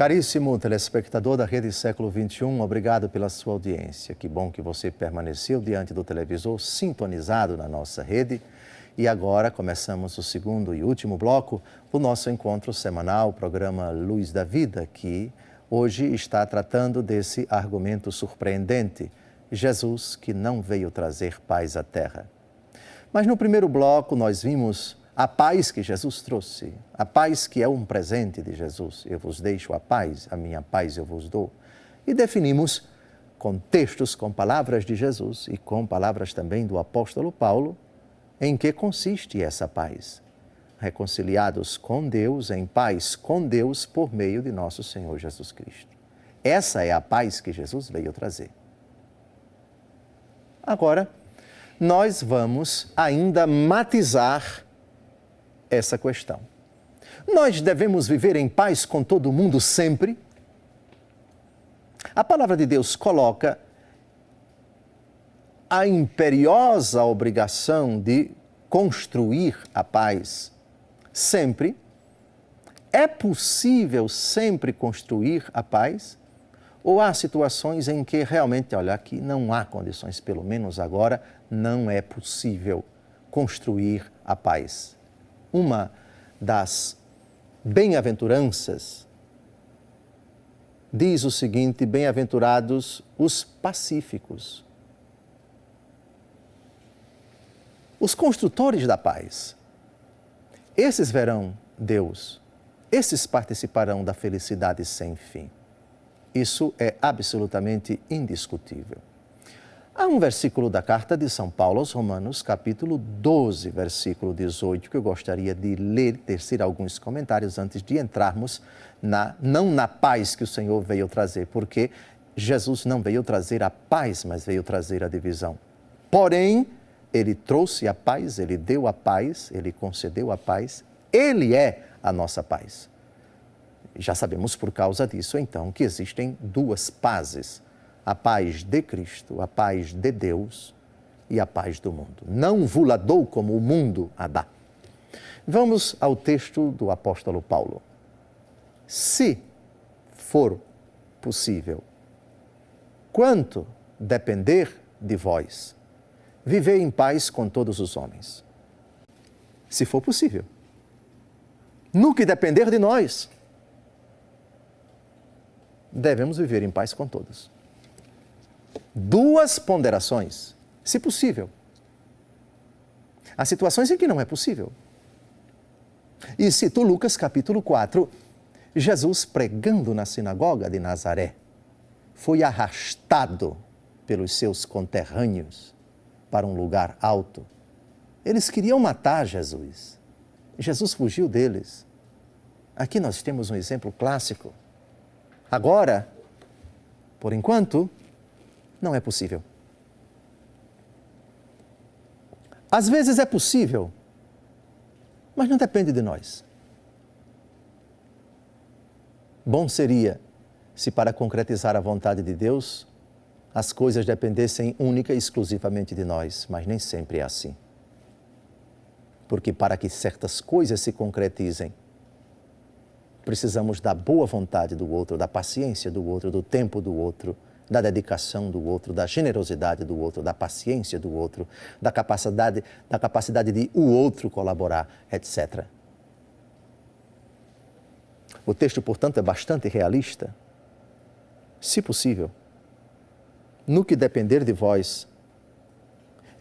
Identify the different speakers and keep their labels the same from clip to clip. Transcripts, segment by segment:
Speaker 1: Caríssimo telespectador da Rede Século XXI, obrigado pela sua audiência. Que bom que você permaneceu diante do televisor, sintonizado na nossa rede. E agora começamos o segundo e último bloco do nosso encontro semanal, o programa Luz da Vida, que hoje está tratando desse argumento surpreendente: Jesus que não veio trazer paz à terra. Mas no primeiro bloco nós vimos a paz que Jesus trouxe, a paz que é um presente de Jesus. Eu vos deixo a paz, a minha paz eu vos dou. E definimos com textos, com palavras de Jesus e com palavras também do apóstolo Paulo, em que consiste essa paz. Reconciliados com Deus, em paz com Deus, por meio de nosso Senhor Jesus Cristo. Essa é a paz que Jesus veio trazer. Agora, nós vamos ainda matizar essa questão. Nós devemos viver em paz com todo mundo sempre? A palavra de Deus coloca a imperiosa obrigação de construir a paz sempre. É possível sempre construir a paz? Ou há situações em que realmente, olha, aqui não há condições, pelo menos agora, não é possível construir a paz? Uma das bem-aventuranças diz o seguinte: bem-aventurados os pacíficos, os construtores da paz. Esses verão Deus, esses participarão da felicidade sem fim. Isso é absolutamente indiscutível. Há um versículo da carta de São Paulo aos Romanos, capítulo 12, versículo 18, que eu gostaria de ler, tecer alguns comentários antes de entrarmos não na paz que o Senhor veio trazer, porque Jesus não veio trazer a paz, mas veio trazer a divisão. Porém, Ele trouxe a paz, Ele deu a paz, Ele concedeu a paz, Ele é a nossa paz. Já sabemos por causa disso, então, que existem duas pazes: a paz de Cristo, a paz de Deus e a paz do mundo. Não vos-la dou como o mundo a dá. Vamos ao texto do apóstolo Paulo. Se for possível, quanto depender de vós, vivei em paz com todos os homens. Se for possível. No que depender de nós, devemos viver em paz com todos. Duas ponderações, se possível. Há situações em que não é possível. E cito Lucas capítulo 4, Jesus pregando na sinagoga de Nazaré, foi arrastado pelos seus conterrâneos para um lugar alto. Eles queriam matar Jesus. Jesus fugiu deles. Aqui nós temos um exemplo clássico. Agora, por enquanto, não é possível. Às vezes é possível, mas não depende de nós. Bom seria se, para concretizar a vontade de Deus, as coisas dependessem única e exclusivamente de nós, mas nem sempre é assim. Porque para que certas coisas se concretizem, precisamos da boa vontade do outro, da paciência do outro, do tempo do outro, da dedicação do outro, da generosidade do outro, da paciência do outro, da capacidade de o outro colaborar, etc. O texto, portanto, é bastante realista. Se possível, no que depender de vós,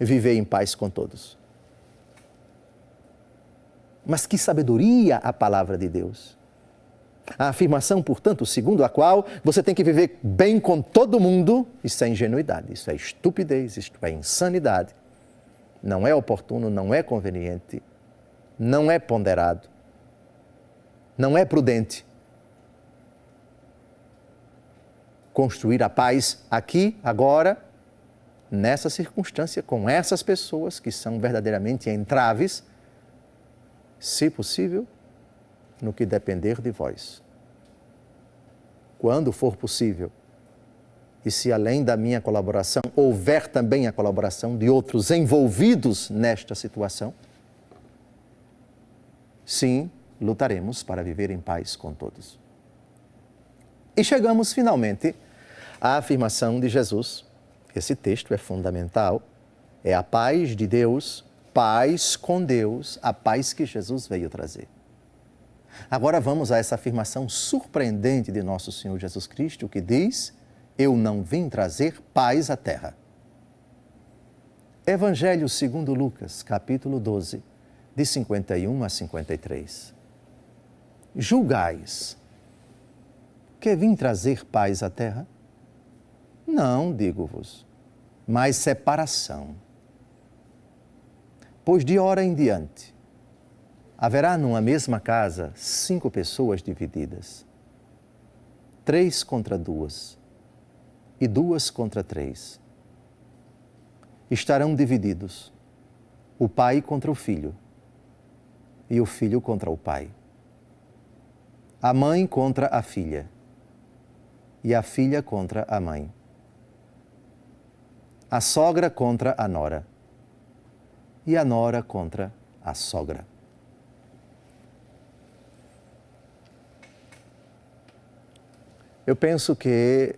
Speaker 1: vivei em paz com todos. Mas que sabedoria a palavra de Deus! A afirmação, portanto, segundo a qual você tem que viver bem com todo mundo, isso é ingenuidade, isso é estupidez, isso é insanidade. Não é oportuno, não é conveniente, não é ponderado, não é prudente. Construir a paz aqui, agora, nessa circunstância, com essas pessoas que são verdadeiramente entraves, se possível, no que depender de vós. Quando for possível, e se além da minha colaboração houver também a colaboração de outros envolvidos nesta situação, sim, lutaremos para viver em paz com todos. E chegamos finalmente à afirmação de Jesus. Esse texto é fundamental. É a paz de Deus, paz com Deus, a paz que Jesus veio trazer. Agora vamos a essa afirmação surpreendente de nosso Senhor Jesus Cristo, que diz: eu não vim trazer paz à terra. Evangelho segundo Lucas, capítulo 12, de 51 a 53. Julgais que vim trazer paz à terra? Não, digo-vos, mas separação. Pois de hora em diante, haverá numa mesma casa 5 pessoas divididas, 3 contra 2 e 2 contra 3. Estarão divididos o pai contra o filho e o filho contra o pai, a mãe contra a filha e a filha contra a mãe, a sogra contra a nora e a nora contra a sogra. Eu penso que,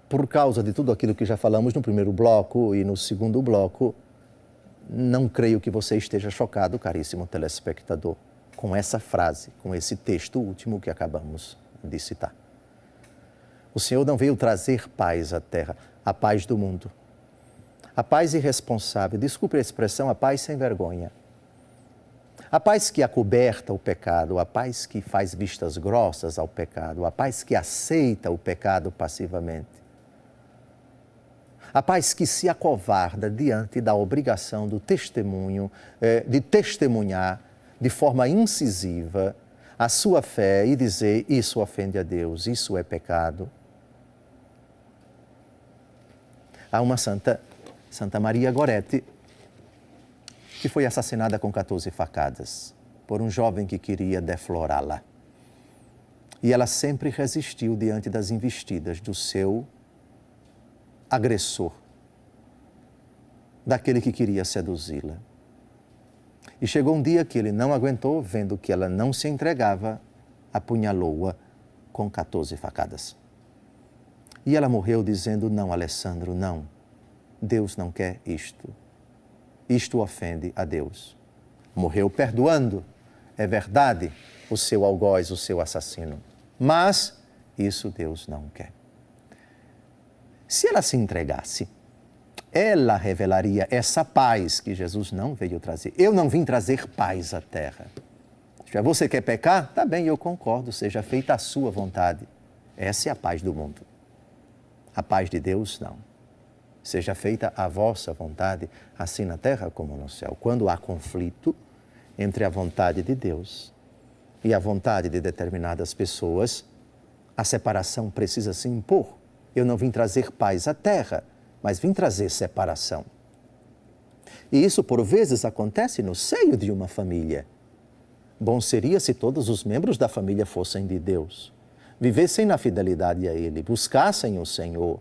Speaker 1: por causa de tudo aquilo que já falamos no primeiro bloco e no segundo bloco, não creio que você esteja chocado, caríssimo telespectador, com essa frase, com esse texto último que acabamos de citar. O Senhor não veio trazer paz à terra, a paz do mundo. A paz irresponsável, desculpe a expressão, a paz sem vergonha. A paz que acoberta o pecado, a paz que faz vistas grossas ao pecado, a paz que aceita o pecado passivamente. A paz que se acovarda diante da obrigação do testemunho, de testemunhar de forma incisiva a sua fé e dizer: isso ofende a Deus, isso é pecado. Há uma Santa Maria Goretti, que foi assassinada com 14 facadas por um jovem que queria deflorá-la. E ela sempre resistiu diante das investidas do seu agressor, daquele que queria seduzi-la. E chegou um dia que ele não aguentou, vendo que ela não se entregava, apunhalou-a com 14 facadas. E ela morreu dizendo: não, Alessandro, não. Deus não quer isto. Isto ofende a Deus. Morreu perdoando, é verdade, o seu algoz, o seu assassino. Mas isso Deus não quer. Se ela se entregasse, ela revelaria essa paz que Jesus não veio trazer. Eu não vim trazer paz à terra. Você quer pecar? Tá bem, eu concordo, seja feita a sua vontade. Essa é a paz do mundo. A paz de Deus, não. Seja feita a vossa vontade, assim na terra como no céu. Quando há conflito entre a vontade de Deus e a vontade de determinadas pessoas, a separação precisa se impor. Eu não vim trazer paz à terra, mas vim trazer separação. E isso, por vezes, acontece no seio de uma família. Bom seria se todos os membros da família fossem de Deus, vivessem na fidelidade a Ele, buscassem o Senhor,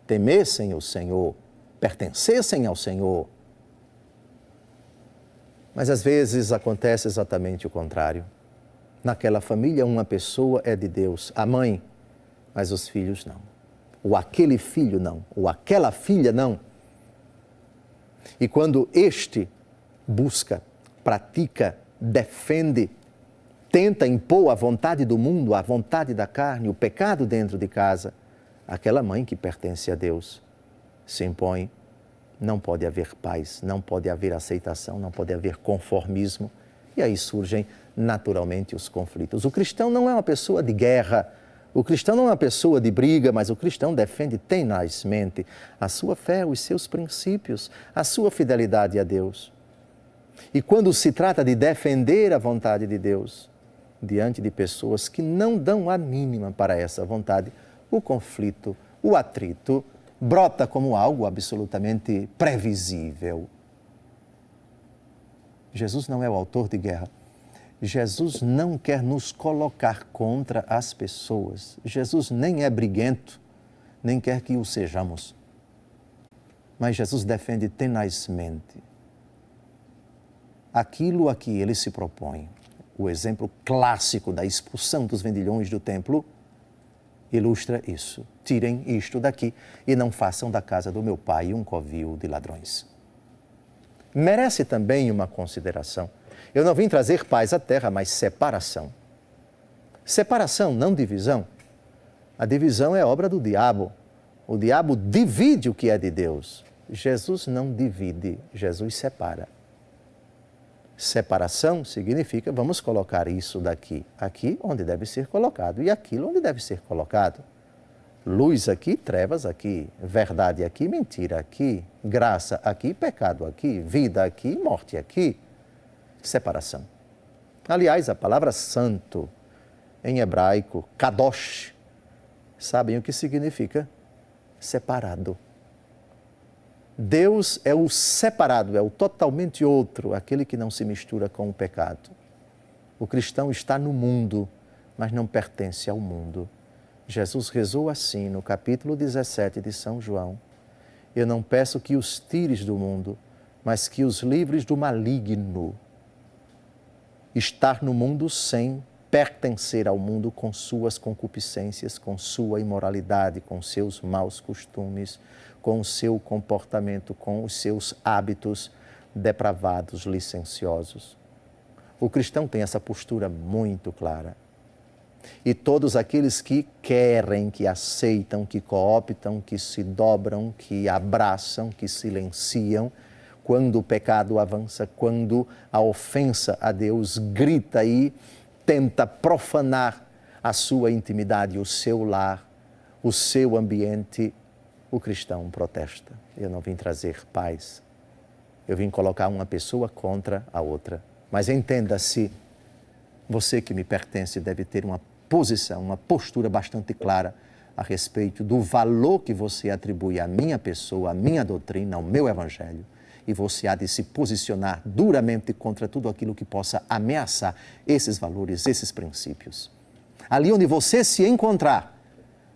Speaker 1: temessem o Senhor, pertencessem ao Senhor. Mas às vezes acontece exatamente o contrário. Naquela família uma pessoa é de Deus, a mãe, mas os filhos não. Ou aquele filho não, ou aquela filha não. E quando este busca, pratica, defende, tenta impor a vontade do mundo, a vontade da carne, o pecado dentro de casa, aquela mãe que pertence a Deus se impõe, não pode haver paz, não pode haver aceitação, não pode haver conformismo. E aí surgem naturalmente os conflitos. O cristão não é uma pessoa de guerra, o cristão não é uma pessoa de briga, mas o cristão defende tenazmente a sua fé, os seus princípios, a sua fidelidade a Deus. E quando se trata de defender a vontade de Deus, diante de pessoas que não dão a mínima para essa vontade, o conflito, o atrito, brota como algo absolutamente previsível. Jesus não é o autor de guerra. Jesus não quer nos colocar contra as pessoas. Jesus nem é briguento, nem quer que o sejamos. Mas Jesus defende tenazmente aquilo a que ele se propõe. O exemplo clássico da expulsão dos vendilhões do templo ilustra isso. Tirem isto daqui e não façam da casa do meu pai um covil de ladrões. Merece também uma consideração. Eu não vim trazer paz à terra, mas separação. Separação, não divisão. A divisão é obra do diabo. O diabo divide o que é de Deus. Jesus não divide, Jesus separa. Separação significa vamos colocar isso daqui, aqui onde deve ser colocado e aquilo onde deve ser colocado. Luz aqui, trevas aqui, verdade aqui, mentira aqui, graça aqui, pecado aqui, vida aqui, morte aqui. Separação. Aliás, a palavra santo, em hebraico, kadosh, sabem o que significa? Separado. Deus é o separado, é o totalmente outro, aquele que não se mistura com o pecado. O cristão está no mundo, mas não pertence ao mundo. Jesus rezou assim no capítulo 17 de São João: eu não peço que os tires do mundo, mas que os livres do maligno. Estar no mundo sem pertencer ao mundo com suas concupiscências, com sua imoralidade, com seus maus costumes, com o seu comportamento, com os seus hábitos depravados, licenciosos. O cristão tem essa postura muito clara. E todos aqueles que querem, que aceitam, que cooptam, que se dobram, que abraçam, que silenciam, quando o pecado avança, quando a ofensa a Deus grita e tenta profanar a sua intimidade, o seu lar, o seu ambiente, o cristão protesta. Eu não vim trazer paz, eu vim colocar uma pessoa contra a outra. Mas entenda-se, você que me pertence deve ter uma posição, uma postura bastante clara a respeito do valor que você atribui à minha pessoa, à minha doutrina, ao meu evangelho. E você há de se posicionar duramente contra tudo aquilo que possa ameaçar esses valores, esses princípios. Ali onde você se encontrar,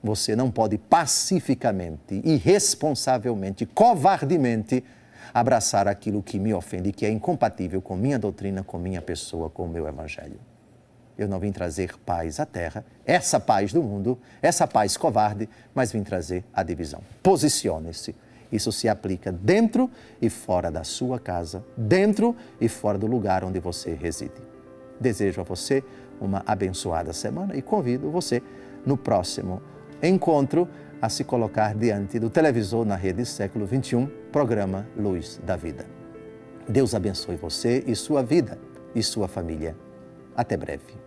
Speaker 1: você não pode pacificamente, irresponsavelmente, covardemente abraçar aquilo que me ofende, que é incompatível com minha doutrina, com minha pessoa, com o meu evangelho. Eu não vim trazer paz à terra, essa paz do mundo, essa paz covarde, mas vim trazer a divisão. Posicione-se. Isso se aplica dentro e fora da sua casa, dentro e fora do lugar onde você reside. Desejo a você uma abençoada semana e convido você no próximo encontro a se colocar diante do televisor na rede Século XXI, programa Luz da Vida. Deus abençoe você e sua vida e sua família. Até breve.